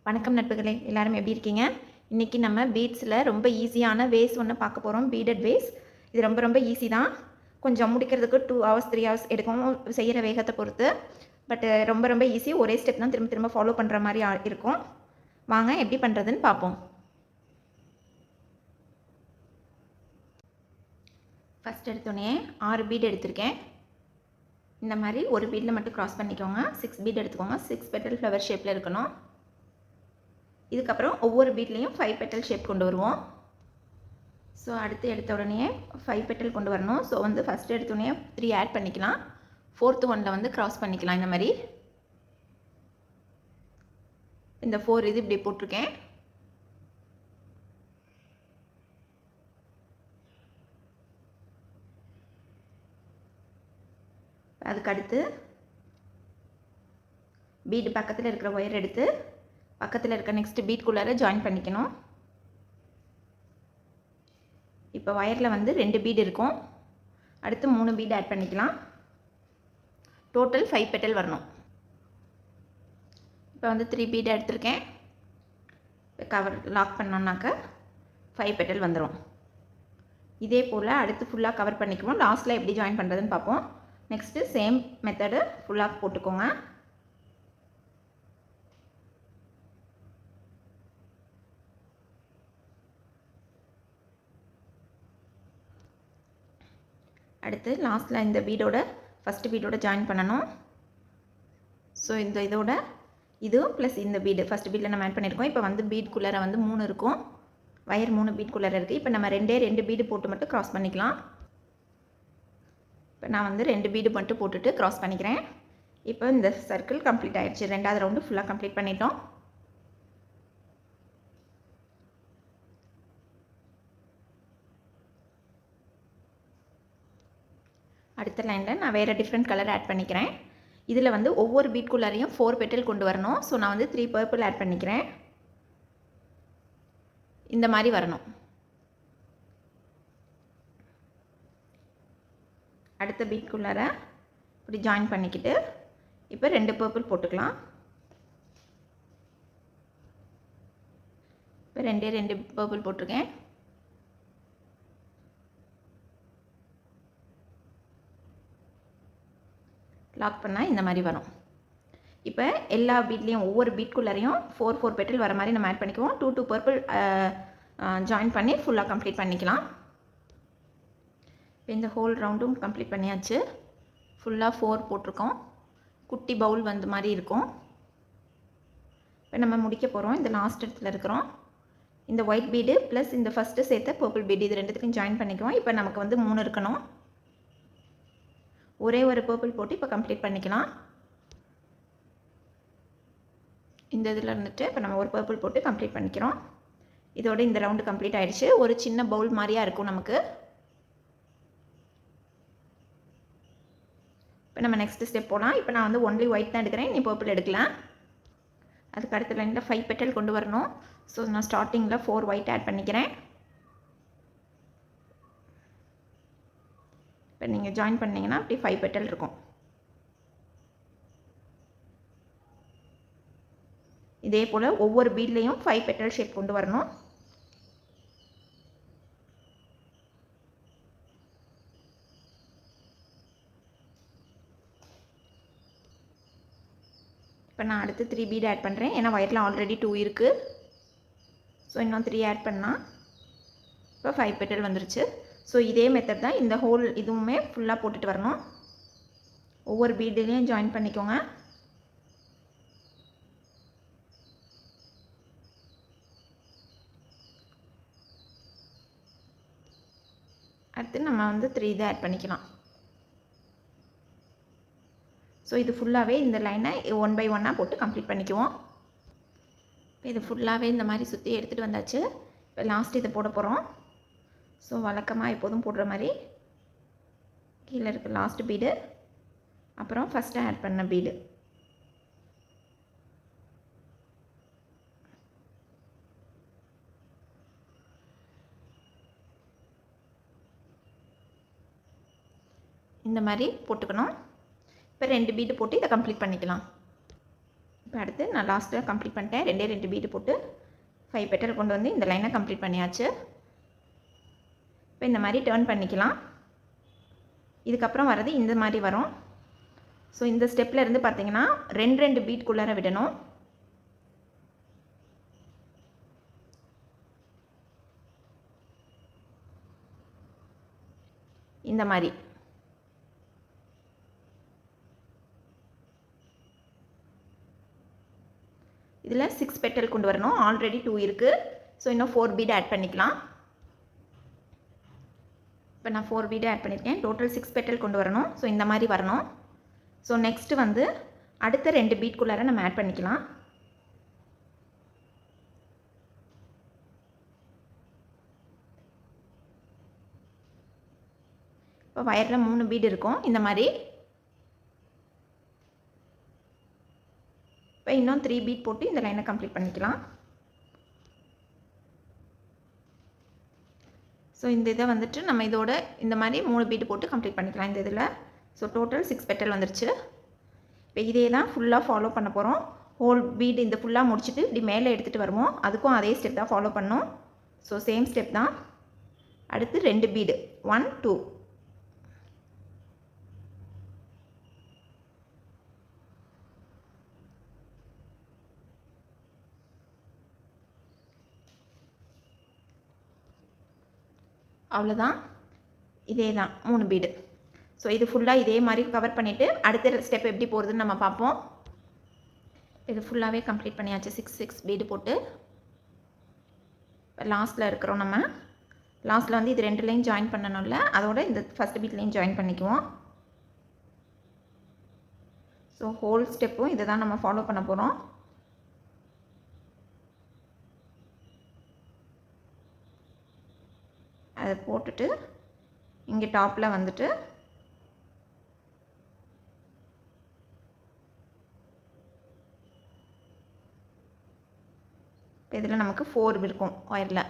வணக்கம் நட்புகளே, எல்லாரும் எப்படி இருக்கீங்க? இன்றைக்கி நம்ம பீட்ஸில் ரொம்ப ஈஸியான வேஸ் ஒன்று பார்க்க போகிறோம். Beaded vase. இது ரொம்ப ரொம்ப ஈஸி தான். கொஞ்சம் முடிக்கிறதுக்கு 2 hours 3 hours எடுக்கும், செய்கிற வேகத்தை பொறுத்து. பட் ரொம்ப ரொம்ப ஈஸி. ஒரே ஸ்டெப் தான் திரும்ப திரும்ப ஃபாலோ பண்ணுற மாதிரி இருக்கும். வாங்க எப்படி பண்ணுறதுன்னு பார்ப்போம். ஃபஸ்ட் எடுத்தோடனே 6 பீட் எடுத்திருக்கேன். இந்த மாதிரி ஒரு பீடில் மட்டும் க்ராஸ் பண்ணிக்கோங்க. 6 பீட் எடுத்துக்கோங்க. 6 பெட்டல் ஃப்ளவர் ஷேப்பில் இருக்கணும். இதுக்கப்புறம் ஒவ்வொரு பீட்லேயும் 5 பெட்டல் ஷேப் கொண்டு வருவோம். ஸோ அடுத்து எடுத்த உடனே 5 பெட்டல் கொண்டு வரணும். ஸோ ஃபஸ்ட்டு எடுத்தோடனே 3 ஆட் பண்ணிக்கலாம். 4th ஒன்னில் க்ராஸ் பண்ணிக்கலாம். இந்த மாதிரி இந்த 4 இது இப்படி போட்டிருக்கேன். அதுக்கு அடுத்து பீடு பக்கத்தில் இருக்கிற ஒயர் எடுத்து பக்கத்தில் இருக்க நெக்ஸ்ட் பீட்குள்ளார ஜாயின் பண்ணிக்கணும். இப்போ ஒயரில் 2 பீடு இருக்கும். அடுத்து 3 பீடு ஆட் பண்ணிக்கலாம். டோட்டல் 5 பெட்டல் வரணும். இப்போ 3 பீடு எடுத்திருக்கேன். இப்போ கவர் லாக் பண்ணோன்னாக்க 5 பெட்டல் வந்துடும். இதே போல் அடுத்து ஃபுல்லாக கவர் பண்ணிக்குவோம். லாஸ்ட்டில் எப்படி ஜாயின் பண்ணுறதுன்னு பார்ப்போம். நெக்ஸ்ட்டு சேம் மெத்தடு ஃபுல்லாக போட்டுக்கோங்க. அடுத்து லாஸ்ட்டில் இந்த பீடோட ஃபஸ்ட்டு பீடோட ஜாயின் பண்ணணும். ஸோ இந்த இதோட இதுவும் ப்ளஸ் இந்த பீடு ஃபஸ்ட் பீடில் நம்ம ஆட் பண்ணியிருக்கோம். இப்போ பீட்குள்ளார 3 இருக்கும். வயர் 3 பீட்குள்ளார இருக்குது. இப்போ நம்ம 2 பீடு போட்டு மட்டும் க்ராஸ் பண்ணிக்கலாம். இப்போ நான் 2 பீடு மட்டும் போட்டுட்டு க்ராஸ் பண்ணிக்கிறேன். இப்போ இந்த சர்க்கிள் கம்ப்ளீட் ஆகிடுச்சு. 2வது ரவுண்டு ஃபுல்லாக கம்ப்ளீட் பண்ணிட்டோம். அடுத்த லைனில் நான் வேறு டிஃப்ரெண்ட் கலர் ஆட் பண்ணிக்கிறேன். இதில் ஒவ்வொரு பீட்குள்ளாரையும் 4 பெட்டல் கொண்டு வரணும். ஸோ நான் 3 பர்பிள் ஆட் பண்ணிக்கிறேன். இந்த மாதிரி வரணும். அடுத்த பீட்குள்ளார இப்படி ஜாயின் பண்ணிக்கிட்டு இப்போ 2 பர்பிள் போட்டுக்கலாம். இப்போ 2 பர்பிள் போட்டிருக்கேன். லாக் பண்ணால் இந்த மாதிரி வரும். இப்போ எல்லா பீட்லேயும் ஒவ்வொரு பீட்குள்ளாரையும் 4 பெட்டல் வர மாதிரி நம்ம ஆட் பண்ணிக்குவோம். 2 பர்பிள் ஜாயின் பண்ணி ஃபுல்லாக கம்ப்ளீட் பண்ணிக்கலாம். இப்போ இந்த ஹோல் ரவுண்டும் கம்ப்ளீட் பண்ணியாச்சு. ஃபுல்லாக 4 போட்டிருக்கோம். குட்டி பவுல் மாதிரி இருக்கும். இப்போ நம்ம முடிக்க போகிறோம். இந்த லாஸ்ட் இடத்துல இருக்கிறோம். இந்த ஒயிட் பீடு ப்ளஸ் இந்த ஃபஸ்ட்டு சேர்த்த பர்பிள் பீடு இது ரெண்டுத்துக்கும் ஜாயின் பண்ணிக்குவோம். இப்போ நமக்கு 3 இருக்கணும். ஒரே ஒரு பர்பிள் போட்டு இப்போ கம்ப்ளீட் பண்ணிக்கலாம். இந்த இதில் இப்போ நம்ம ஒரு பர்பிள் போட்டு கம்ப்ளீட் பண்ணிக்கிறோம். இதோட இந்த ரவுண்டு கம்ப்ளீட் ஆகிடுச்சு. ஒரு சின்ன பவுல் மாதிரியாக இருக்கும் நமக்கு. இப்போ நம்ம நெக்ஸ்ட் ஸ்டெப் போகலாம். இப்போ நான் ஒன்லி ஒயிட் தான் எடுக்கிறேன். நீ பர்பிள் எடுக்கலாம். அதுக்கு அடுத்த லைனில் 5 பெட்டல் கொண்டு வரணும். ஸோ நான் ஸ்டார்டிங்கில் 4 ஒயிட் ஆட் பண்ணிக்கிறேன். இப்போ நீங்கள் ஜாயின் பண்ணிங்கன்னா அப்படி 5 பெட்டல் இருக்கும். இதே போல் ஒவ்வொரு பீட்லேயும் 5 பெட்டல் ஷேப் கொண்டு வரணும். இப்போ நான் அடுத்து 3 பீட் ஆட் பண்ணுறேன். ஏன்னா ஒயரில் ஆல்ரெடி 2 இருக்குது. ஸோ இன்னும் 3 ஆட் பண்ணால் இப்போ 5 பெட்டல் வந்துருச்சு. ஸோ இதே மெத்தட் தான் இந்த ஹோல் இதுவுமே ஃபுல்லாக போட்டுட்டு வரணும். ஒவ்வொரு பீட்லேயும் ஜாயின் பண்ணிக்கோங்க. அடுத்து நம்ம 3 இதை ஆட் பண்ணிக்கலாம். ஸோ இது ஃபுல்லாகவே இந்த லைனை 1 by 1 போட்டு கம்ப்ளீட் பண்ணிக்குவோம். இப்போ இது ஃபுல்லாகவே இந்த மாதிரி சுற்றி எடுத்துகிட்டு வந்தாச்சு. இப்போ லாஸ்ட் இதை போட போகிறோம். ஸோ வழக்கமாக எப்போதும் போடுற மாதிரி கீழே இருக்க லாஸ்ட் பீடு, அப்புறம் ஃபஸ்ட்டு ஆட் பண்ண பீடு. இந்த மாதிரி போட்டுக்கணும். இப்போ 2 பீடு போட்டு இதை கம்ப்ளீட் பண்ணிக்கலாம். இப்போ அடுத்து நான் லாஸ்ட்டில் கம்ப்ளீட் பண்ணிட்டேன். 2 பீடு போட்டு 5 பெட்டல் கொண்டு வந்து இந்த லைனை கம்ப்ளீட் பண்ணியாச்சு. இப்போ இந்த மாதிரி டர்ன் பண்ணிக்கலாம். இதுக்கப்புறம் வர்றது இந்த மாதிரி வரும். ஸோ இந்த ஸ்டெப்பில் இருந்து பார்த்தீங்கன்னா 2 பீட்குள்ளார விடணும். இந்த மாதிரி இதில் 6 பெட்டல் கொண்டு வரணும். ஆல்ரெடி 2 இருக்குது. ஸோ இன்னும் 4 பீடு ஆட் பண்ணிக்கலாம். இப்போ நான் 4 பீடு ஆட் பண்ணியிருக்கேன். டோட்டல் 6 பெட்டல் கொண்டு வரணும். ஸோ இந்த மாதிரி வரணும். ஸோ நெக்ஸ்ட்டு வந்து அடுத்த 2 பீட்குள்ளார நம்ம ஆட் பண்ணிக்கலாம். இப்போ வயரில் 3 பீடு இருக்கும் இந்த மாதிரி. இப்போ இன்னும் 3 பீட் போட்டு இந்த லைனை கம்ப்ளீட் பண்ணிக்கலாம். ஸோ இந்த இதை வந்துட்டு நம்ம இதோட இந்த மாதிரி 3 பீட் போட்டு கம்ப்ளீட் பண்ணிக்கலாம் இந்த இதில். ஸோ டோட்டல் 6 பெட்டல் வந்துருச்சு. இப்போ இதே தான் ஃபுல்லாக ஃபாலோ பண்ண போகிறோம். ஹோல் பீடு இந்த ஃபுல்லாக முடிச்சுட்டு இப்படி மேலே எடுத்துகிட்டு வருவோம். அதுக்கும் அதே ஸ்டெப் தான் ஃபாலோ பண்ணணும். ஸோ சேம் ஸ்டெப் தான். அடுத்து 2 பீடு 1 2. அவ்வளோதான். இதே தான் 3 பீடு. ஸோ இது ஃபுல்லாக இதே மாதிரி கவர் பண்ணிவிட்டு அடுத்த ஸ்டெப் எப்படி போகிறதுன்னு நம்ம பார்ப்போம். இது ஃபுல்லாகவே கம்ப்ளீட் பண்ணியாச்சு. 6 பீடு போட்டு இப்போ லாஸ்ட்டில் இருக்கிறோம். நம்ம லாஸ்ட்டில் வந்து இது 2 லைன் ஜாயின் பண்ணணும்ல, அதோட இந்த ஃபஸ்ட் பீட்லையும் ஜாயின் பண்ணிக்குவோம். ஸோ ஹோல் ஸ்டெப்பும் இதை தான் நம்ம ஃபாலோ பண்ண போகிறோம். அதை போட்டுட்டு இங்கே டாப்பில் வந்துட்டு இதில் நமக்கு 4 இருக்கும் ஒயரில்.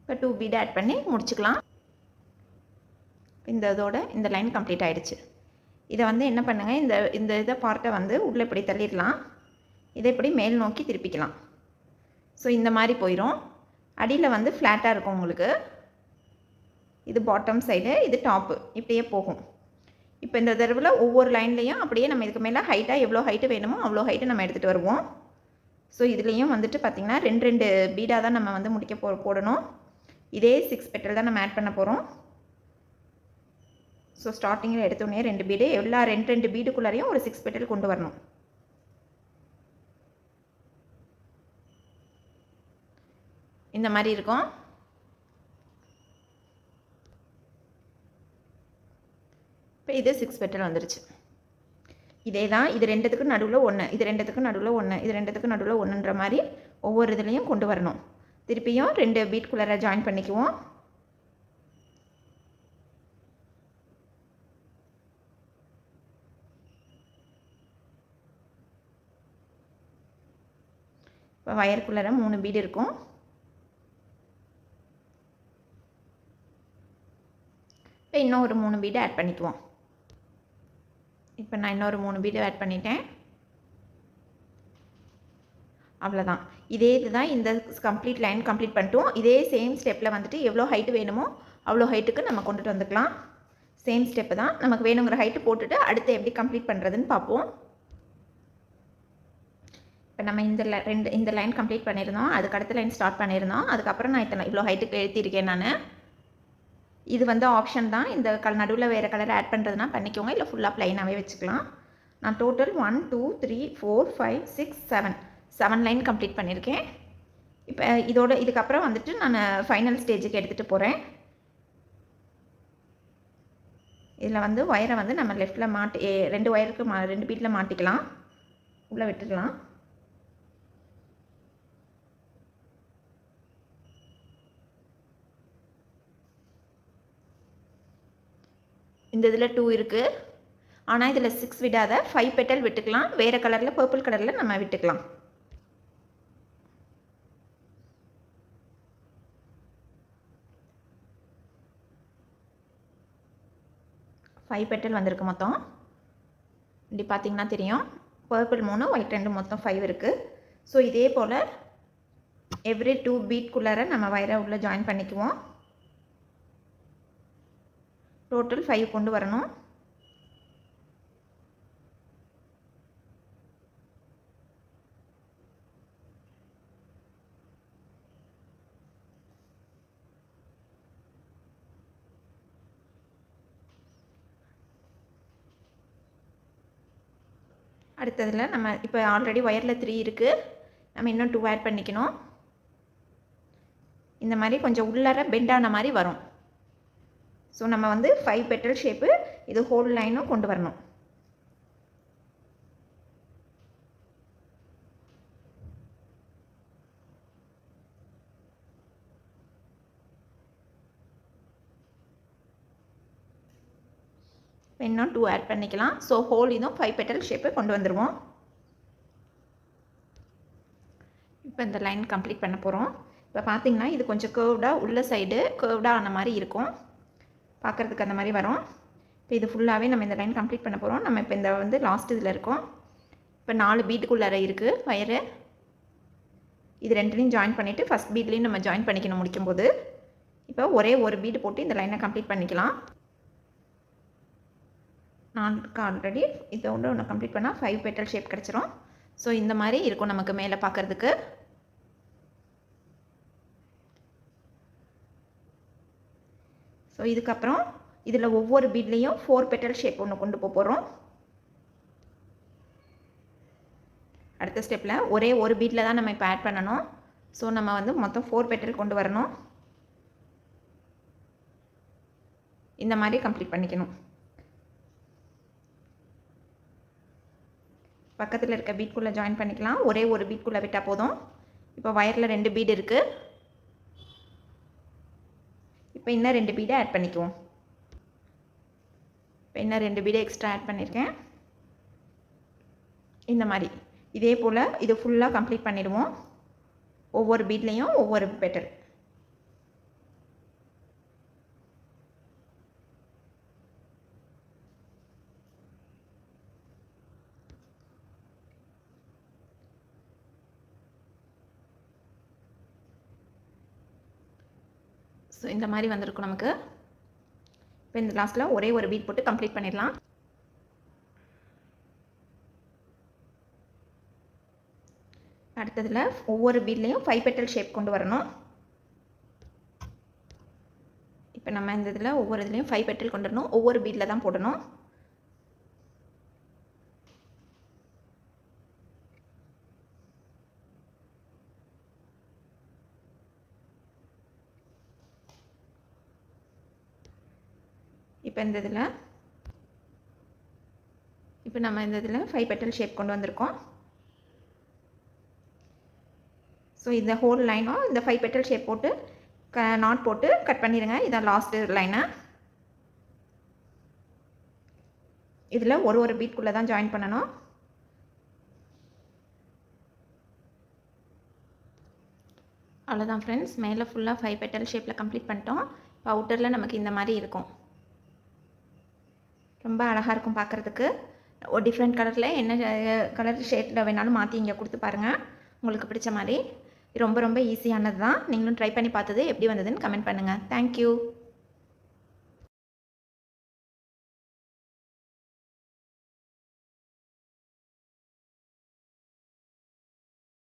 இப்போ 2 பீட் ஆட் பண்ணி முடிச்சுக்கலாம். இந்த இதோட இந்த லைன் கம்ப்ளீட் ஆகிடுச்சு. இதை வந்து என்ன பண்ணுங்கள், இந்த இதை பார்ட்டை வந்து உள்ளே இப்படி தள்ளிடலாம். இதை இப்படி மேல் நோக்கி திருப்பிக்கலாம். ஸோ இந்த மாதிரி போயிடும். அடியில் வந்து ஃப்ளாட்டாக இருக்கும் உங்களுக்கு. இது பாட்டம் சைடு, இது டாப்பு, இப்படியே போகும். இப்போ இந்த தடவை ஒவ்வொரு லைன்லேயும் அப்படியே நம்ம இதுக்கு மேலே ஹைட்டாக எவ்வளோ ஹைட்டு வேணுமோ அவ்வளோ ஹைட்டு நம்ம எடுத்துகிட்டு வருவோம். ஸோ இதுலேயும் வந்துட்டு பார்த்திங்கன்னா 2 பீடாக தான் நம்ம வந்து முடிக்க போடணும். இதே 6 பெட்டல் தான் நம்ம ஆட் பண்ண போகிறோம். ஸோ ஸ்டார்டிங்கில் எடுத்தோடனே 2 பீடு, எல்லா 2 பீடுக்குள்ளாரையும் ஒரு 6 பெட்டல் கொண்டு வரணும். இந்த மாதிரி இருக்கும். இப்போ இது 6 பெட்டல் வந்துருச்சு. இதே தான். இது 2த்துக்கு நடுவில் 1, இது 2த்துக்கு நடுவில் 1, இது 2த்துக்கு நடுவில் 1ன்ற மாதிரி ஒவ்வொரு இதுலேயும் கொண்டு வரணும். திருப்பியும் 2 பீட்குள்ளார ஜாயின் பண்ணிக்குவோம். இப்போ வயருக்குள்ளார 3 பீடு இருக்கும். இப்போ இன்னும் ஒரு 3 பீடு ஆட் பண்ணிக்குவோம். இப்போ நான் இன்னொரு 3 பீடு ஆட் பண்ணிட்டேன். அவ்வளோதான். இதே இதுதான். இந்த கம்ப்ளீட் லைன் கம்ப்ளீட் பண்ணிட்டோம். இதே சேம் ஸ்டெப்பில் வந்துட்டு எவ்வளோ ஹைட்டு வேணுமோ அவ்வளோ ஹைட்டுக்கு நம்ம கொண்டுட்டு வந்துக்கலாம். சேம் ஸ்டெப்பு தான். நமக்கு வேணுங்கிற ஹைட்டு போட்டுட்டு அடுத்து எப்படி கம்ப்ளீட் பண்ணுறதுன்னு பார்ப்போம். இப்போ நம்ம இந்த லைன் கம்ப்ளீட் பண்ணியிருந்தோம். அதுக்கு அடுத்த லைன் ஸ்டார்ட் பண்ணியிருந்தோம். அதுக்கப்புறம் நான் இவ்வளோ ஹைட்டுக்கு எழுத்திருக்கேன் நான். இது வந்து ஆப்ஷன் தான். இந்த நடுவில் வேறு கலர் ஆட் பண்ணுறதுனா பண்ணிக்கோங்க, இல்லை ஃபுல்லாக ப்ளைனாகவே வச்சுக்கலாம். நான் டோட்டல் 1 2 3 4 5 6 7 லைன் கம்ப்ளீட் பண்ணியிருக்கேன். இப்போ இதுக்கப்புறம் வந்துட்டு நான் ஃபைனல் ஸ்டேஜுக்கு எடுத்துகிட்டு போகிறேன். இதில் வந்து ஒயரை வந்து நம்ம லெஃப்ட்டில் 2 ஒயருக்கு 2 பீட்டில் மாட்டிக்கலாம், உள்ளே விட்டுக்கலாம். இந்த இதில் 2 இருக்குது. ஆனால் இதில் 6 விடாத 5 பெட்டல் விட்டுக்கலாம். வேறு கலரில் பர்பிள் கலரில் நம்ம விட்டுக்கலாம். 5 பெட்டல் வந்திருக்கு மொத்தம். இப்படி பார்த்தீங்கன்னா தெரியும். பர்பிள் 3 ஒயிட் 2 மொத்தம் 5 இருக்குது. ஸோ இதே போல் எவ்ரி 2 பீட்குள்ளார நம்ம வயரை உள்ளே ஜாயின் பண்ணிக்குவோம். டோட்டல் 5 கொண்டு வரணும். அடுத்ததில் நம்ம இப்போ ஆல்ரெடி ஒயரில் 3 இருக்குது. நம்ம இன்னும் 2 ஆட் பண்ணிக்கணும். இந்த மாதிரி கொஞ்சம் உள்ளார பெண்டான மாதிரி வரும். ஸோ நம்ம வந்து 5 பெட்டல் ஷேப்பு இது ஹோல் லைனும் கொண்டு வரணும். இன்னும் 2 ஆட் பண்ணிக்கலாம். ஸோ ஹோல் இதுவும் 5 பெட்டல் ஷேப்பு கொண்டு வந்துடுவோம். இப்போ இந்த லைன் கம்ப்ளீட் பண்ண போகிறோம். இப்போ பார்த்தீங்கன்னா இது கொஞ்சம் கேர்வ்டாக உள்ள சைடு கேர்வ்டாக ஆன மாதிரி இருக்கும். பார்க்குறதுக்கு அந்த மாதிரி வரும். இப்போ இது ஃபுல்லாகவே நம்ம இந்த லைன் கம்ப்ளீட் பண்ண போகிறோம். நம்ம இப்போ இந்த வந்து லாஸ்ட் இதில் இருக்கோம். இப்போ 4 பீட்டுக்குள்ளார இருக்குது வயரு. இது ரெண்டுலையும் ஜாயின் பண்ணிவிட்டு ஃபஸ்ட் பீட்லேயும் நம்ம ஜாயின் பண்ணிக்கணும் முடிக்கும்போது. இப்போ ஒரே ஒரு பீடு போட்டு இந்த லைனை கம்ப்ளீட் பண்ணிக்கலாம். நான் ஆல்ரெடி இதோட ஒன்று கம்ப்ளீட் பண்ணால் 5 பெட்டல் ஷேப் கிடச்சிரும். ஸோ இந்த மாதிரி இருக்கும் நமக்கு மேலே பார்க்குறதுக்கு. ஸோ இதுக்கப்புறம் இதில் ஒவ்வொரு பீட்லேயும் 4 பெட்டல் ஷேப் ஒன்று கொண்டு போகிறோம். அடுத்த ஸ்டெப்பில் ஒரே ஒரு பீட்டில் தான் நம்ம இப்போ ஆட் பண்ணணும். ஸோ நம்ம வந்து மொத்தம் 4 பெட்டல் கொண்டு வரணும். இந்த மாதிரி கம்ப்ளீட் பண்ணிக்கணும். பக்கத்தில் இருக்க பீட்குள்ளே ஜாயின் பண்ணிக்கலாம். ஒரே ஒரு பீட்குள்ளே விட்டால் போதும். இப்போ வயரில் 2 பீடு இருக்குது. இப்போ இன்னும் 2 பீடை ஆட் பண்ணிக்குவோம். இப்போ இன்னும் 2 பீடை எக்ஸ்ட்ரா ஆட் பண்ணியிருக்கேன். இந்த மாதிரி இதே போல் இது ஃபுல்லாக கம்ப்ளீட் பண்ணிடுவோம். ஒவ்வொரு பீட்லேயும் ஒவ்வொரு பெட்டல். ஸோ இந்த மாதிரி வந்திருக்கும் நமக்கு. இப்போ இந்த லாஸ்ட்டில் ஒரே ஒரு பீட் போட்டு கம்ப்ளீட் பண்ணிடலாம். அடுத்ததில் ஒவ்வொரு பீட்லேயும் 5 பெட்டல் ஷேப் கொண்டு வரணும். இப்போ நம்ம இந்த இதில் ஒவ்வொரு இதுலேயும் 5 பெட்டல் கொண்டு வரணும். ஒவ்வொரு பீட்டில் தான் போடணும். இப்போ இந்த இதில் இப்போ நம்ம இந்த இதில் 5 பெட்டல் ஷேப் கொண்டு வந்திருக்கோம். ஸோ இந்த ஹோல் லைனும் இந்த 5 பெட்டல் ஷேப் போட்டு நாட் போட்டு கட் பண்ணிடுங்க. இதான் லாஸ்ட்டு லைனை. இதில் ஒரு பீட்குள்ளே தான் ஜாயின் பண்ணணும். அவ்வளோதான் ஃப்ரெண்ட்ஸ். மேலே ஃபுல்லாக 5 பெட்டல் ஷேப்பில் கம்ப்ளீட் பண்ணிட்டோம். இப்போ அவுட்டரில் நமக்கு இந்த மாதிரி இருக்கும். ரொம்ப அழகாக இருக்கும் பார்க்குறதுக்கு. ஒரு டிஃப்ரெண்ட் கலரில் என்ன கலர் ஷேட்டில் வேணாலும் மாற்றி இங்கே கொடுத்து பாருங்கள் உங்களுக்கு பிடிச்ச மாதிரி. ரொம்ப ஈஸியானது தான். நீங்களும் ட்ரை பண்ணி பார்த்தது எப்படி வந்ததுன்னு கமெண்ட் பண்ணுங்கள். தேங்க்யூ.